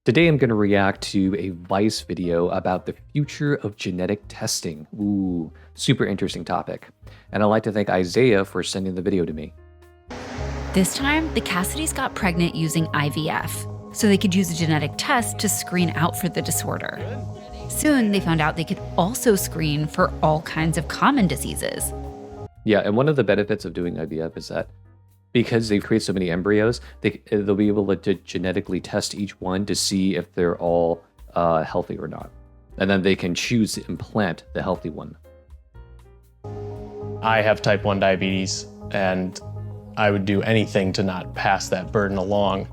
Today I'm going to react to a Vice video about the future of genetic testing. Ooh, super interesting topic. And I'd like to thank Isaiah for sending the video to me. This time, the Cassidys got pregnant using IVF, so they could use a genetic test to screen out for the disorder. Soon, they found out they could also screen for all kinds of common diseases. Yeah, and one of the benefits of doing IVF is that because they create so many embryos, they'll be able to genetically test each one to see if they're all healthy or not. And then they can choose to implant the healthy one. I have type 1 diabetes, and I would do anything to not pass that burden along.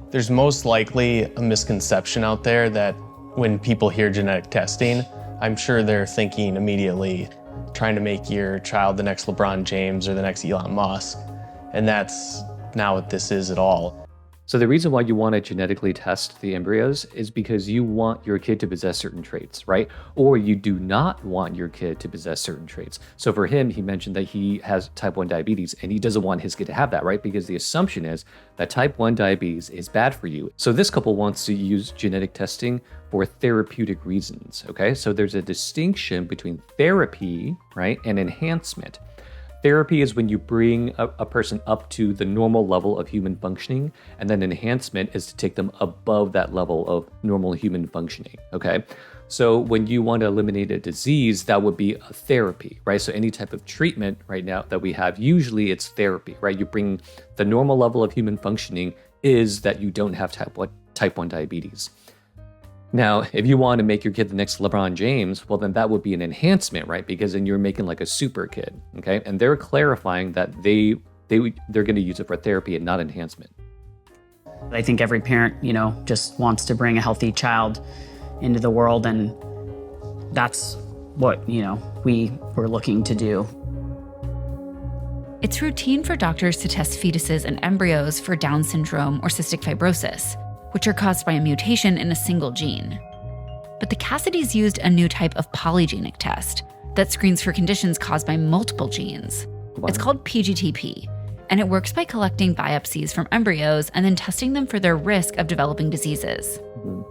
There's most likely a misconception out there that when people hear genetic testing, I'm sure they're thinking immediately trying to make your child the next LeBron James or the next Elon Musk. And that's not what this is at all. So the reason why you want to genetically test the embryos is because you want your kid to possess certain traits, right? Or you do not want your kid to possess certain traits. So for him, he mentioned that he has type 1 diabetes and he doesn't want his kid to have that, right? Because the assumption is that type 1 diabetes is bad for you. So this couple wants to use genetic testing for therapeutic reasons, okay? So there's a distinction between therapy, right, and enhancement. Therapy is when you bring a person up to the normal level of human functioning, and then enhancement is to take them above that level of normal human functioning, okay? So when you want to eliminate a disease, that would be a therapy, right? So any type of treatment right now that we have, usually it's therapy, right? You bring the normal level of human functioning is that you don't have type 1 diabetes. Now, if you want to make your kid the next LeBron James, well, then that would be an enhancement, right? Because then you're making like a super kid, okay? And they're clarifying that they're going to use it for therapy and not enhancement. I think every parent, just wants to bring a healthy child into the world, and that's what, we were looking to do. It's routine for doctors to test fetuses and embryos for Down syndrome or cystic fibrosis, which are caused by a mutation in a single gene. But the Cassidys used a new type of polygenic test that screens for conditions caused by multiple genes. Wow. It's called PGTP, and it works by collecting biopsies from embryos and then testing them for their risk of developing diseases. Mm-hmm.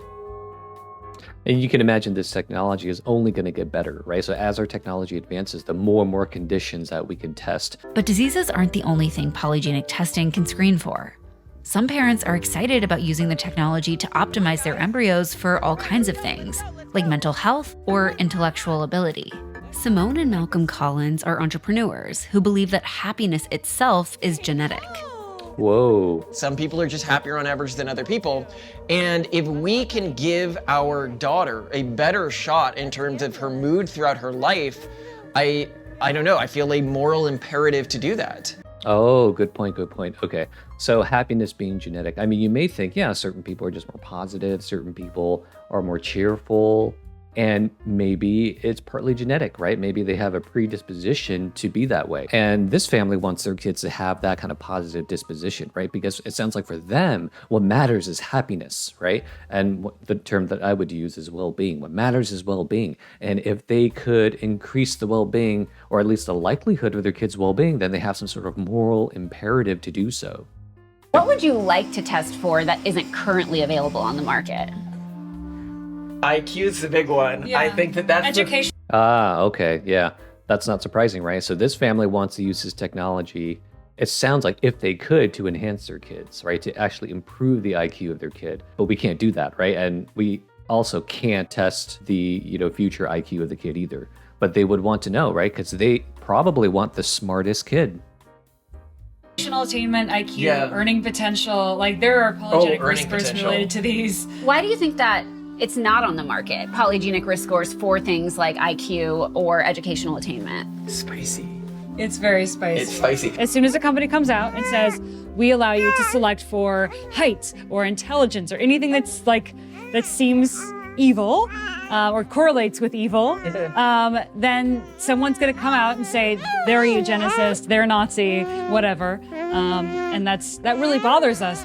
And you can imagine this technology is only going to get better, right? So as our technology advances, the more and more conditions that we can test. But diseases aren't the only thing polygenic testing can screen for. Some parents are excited about using the technology to optimize their embryos for all kinds of things, like mental health or intellectual ability. Simone and Malcolm Collins are entrepreneurs who believe that happiness itself is genetic. Whoa. Some people are just happier on average than other people. And if we can give our daughter a better shot in terms of her mood throughout her life, I don't know, I feel a moral imperative to do that. Oh, good point, good point. Okay, so happiness being genetic. I mean, you may think, yeah, certain people are just more positive, certain people are more cheerful, and maybe it's partly genetic, right? Maybe they have a predisposition to be that way. And this family wants their kids to have that kind of positive disposition, right? Because it sounds like for them, what matters is happiness, right? And the term that I would use is well-being. What matters is well-being. And if they could increase the well-being, or at least the likelihood of their kids' well-being, then they have some sort of moral imperative to do so. What would you like to test for that isn't currently available on the market? IQ's the big one. Yeah. I think that's education. Okay, yeah. That's not surprising, right? So this family wants to use this technology, it sounds like, if they could, to enhance their kids, right? To actually improve the IQ of their kid. But we can't do that, right? And we also can't test the, future IQ of the kid either. But they would want to know, right? Because they probably want the smartest kid. Attainment, IQ, earning potential, like there are polygenic risk scores related to these. Why do you think that it's not on the market? Polygenic risk scores for things like IQ or educational attainment. Spicy. It's very spicy. It's spicy. As soon as a company comes out and says, we allow you to select for height or intelligence or anything that seems evil or correlates with evil, then someone's going to come out and say they're a eugenicist, they're Nazi, whatever. And that really bothers us.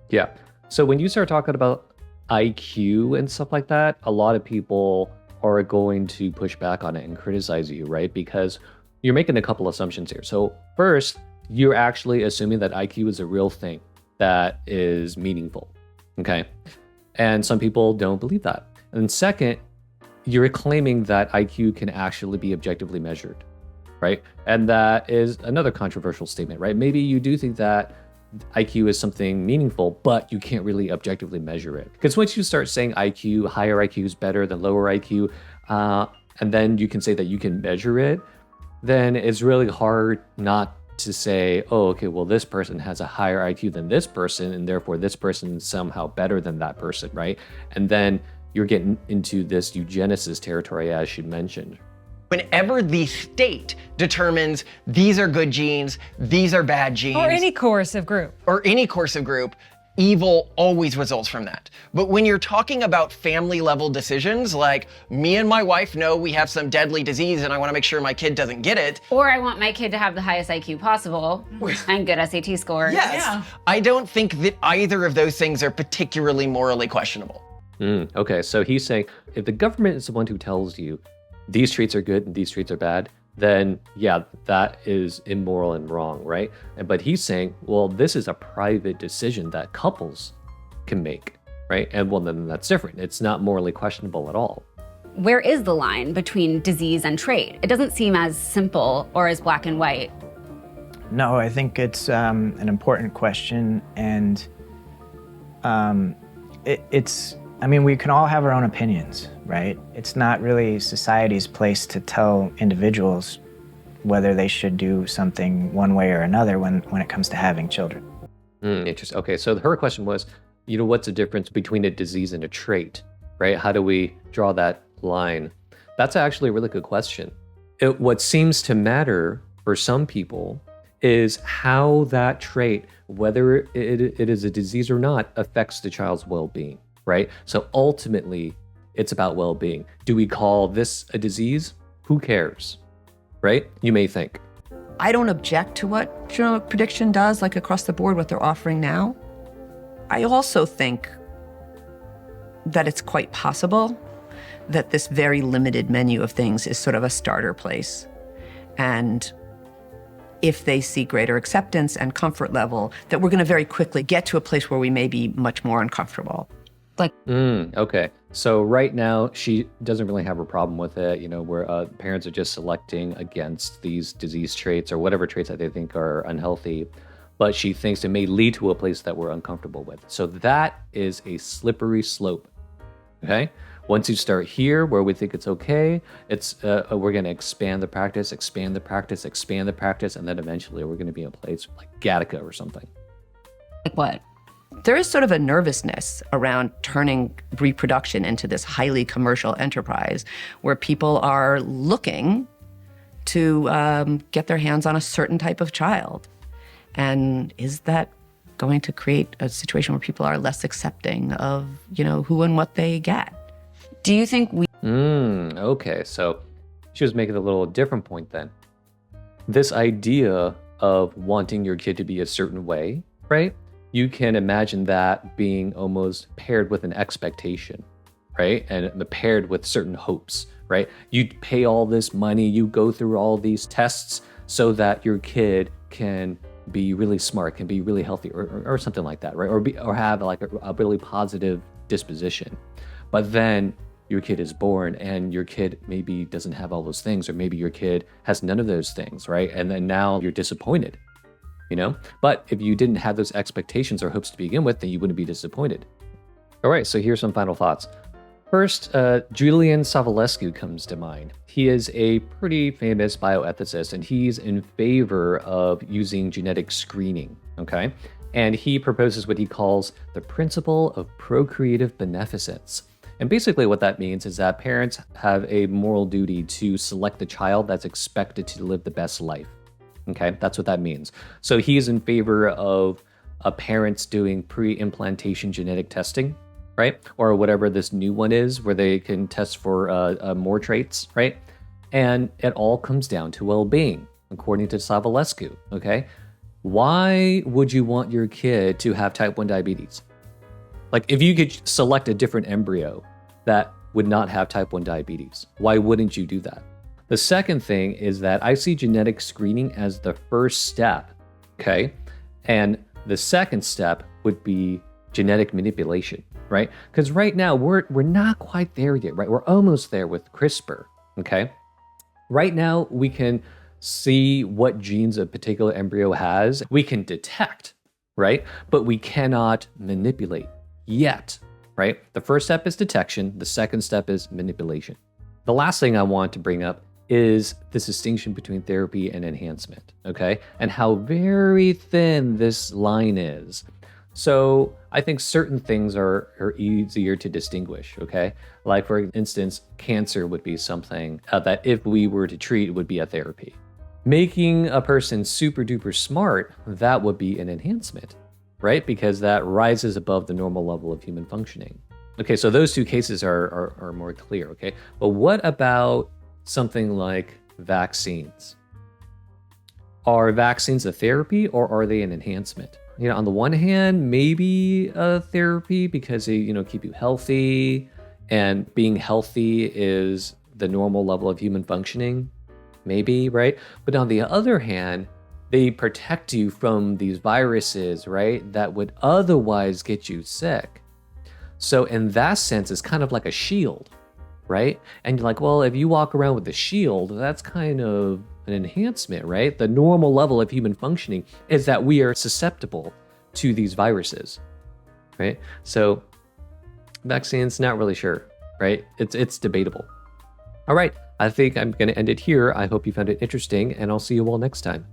Yeah. So when you start talking about IQ and stuff like that, a lot of people are going to push back on it and criticize you, right? Because you're making a couple assumptions here. So first, you're actually assuming that IQ is a real thing that is meaningful, okay? And some people don't believe that. And second, you're claiming that IQ can actually be objectively measured, right? And that is another controversial statement, right? Maybe you do think that IQ is something meaningful, but you can't really objectively measure it. Because once you start saying IQ, higher IQ is better than lower IQ, and then you can say that you can measure it, then it's really hard not to say, oh, okay, well, this person has a higher IQ than this person, and therefore this person is somehow better than that person, right? And then you're getting into this eugenicist territory, as you mentioned. Whenever the state determines these are good genes, these are bad genes, Or any coercive group. evil always results from that. But when you're talking about family level decisions, like me and my wife know we have some deadly disease and I want to make sure my kid doesn't get it. Or I want my kid to have the highest IQ possible and good SAT scores. Yes. I don't think that either of those things are particularly morally questionable. Okay, so he's saying if the government is the one who tells you these traits are good and these traits are bad, then yeah, that is immoral and wrong, right? But he's saying, well, this is a private decision that couples can make, right? And well, then that's different. It's not morally questionable at all. Where is the line between disease and trait? It doesn't seem as simple or as black and white. No, I think it's an important question, and I mean, we can all have our own opinions, right? It's not really society's place to tell individuals whether they should do something one way or another when it comes to having children. Interesting. Okay, so her question was, what's the difference between a disease and a trait, right? How do we draw that line? That's actually a really good question. What seems to matter for some people is how that trait, whether it is a disease or not, affects the child's well-being. Right? So ultimately, it's about well-being. Do we call this a disease? Who cares? Right? You may think. I don't object to what genomic prediction does, like across the board, what they're offering now. I also think that it's quite possible that this very limited menu of things is sort of a starter place. And if they see greater acceptance and comfort level, that we're going to very quickly get to a place where we may be much more uncomfortable. Okay. So right now, she doesn't really have a problem with it, where parents are just selecting against these disease traits or whatever traits that they think are unhealthy. But she thinks it may lead to a place that we're uncomfortable with. So that is a slippery slope. Okay? Once you start here where we think it's okay, we're going to expand the practice, and then eventually we're going to be in a place like Gattaca or something. Like what? There is sort of a nervousness around turning reproduction into this highly commercial enterprise where people are looking to get their hands on a certain type of child. And is that going to create a situation where people are less accepting of, who and what they get? Do you think we... Okay, so she was making a little different point then. This idea of wanting your kid to be a certain way, right? You can imagine that being almost paired with an expectation, right? And paired with certain hopes, right? You pay all this money, you go through all these tests so that your kid can be really smart, can be really healthy, or something like that, right? Or have like a really positive disposition. But then your kid is born and your kid maybe doesn't have all those things, or maybe your kid has none of those things, right? And then now you're disappointed. But if you didn't have those expectations or hopes to begin with, then you wouldn't be disappointed. All right, so here's some final thoughts. First, Julian Savulescu comes to mind. He is a pretty famous bioethicist, and he's in favor of using genetic screening, okay? And he proposes what he calls the principle of procreative beneficence. And basically what that means is that parents have a moral duty to select the child that's expected to live the best life. Okay, that's what that means. So he's in favor of parents doing pre-implantation genetic testing, right? Or whatever this new one is, where they can test for more traits, right? And it all comes down to well-being, according to Savulescu, okay? Why would you want your kid to have type 1 diabetes? Like, if you could select a different embryo that would not have type 1 diabetes, why wouldn't you do that? The second thing is that I see genetic screening as the first step, okay? And the second step would be genetic manipulation, right? Because right now we're not quite there yet, right? We're almost there with CRISPR, okay? Right now we can see what genes a particular embryo has. We can detect, right? But we cannot manipulate yet, right? The first step is detection. The second step is manipulation. The last thing I want to bring up is this distinction between therapy and enhancement, okay? And how very thin this line is. So I think certain things are easier to distinguish, okay? Like for instance, cancer would be something that if we were to treat, would be a therapy. Making a person super duper smart, that would be an enhancement, right? Because that rises above the normal level of human functioning. Okay, so those two cases are more clear, okay? But what about something like vaccines? Are vaccines a therapy or are they an enhancement? You know, on the one hand, maybe a therapy because they, keep you healthy, and being healthy is the normal level of human functioning, maybe, right? But on the other hand, they protect you from these viruses, right? That would otherwise get you sick. So in that sense, it's kind of like a shield, right? And you're like, well, if you walk around with a shield, that's kind of an enhancement, right? The normal level of human functioning is that we are susceptible to these viruses, right? So vaccines, not really sure, right? It's debatable. All right, I think I'm going to end it here. I hope you found it interesting, and I'll see you all next time.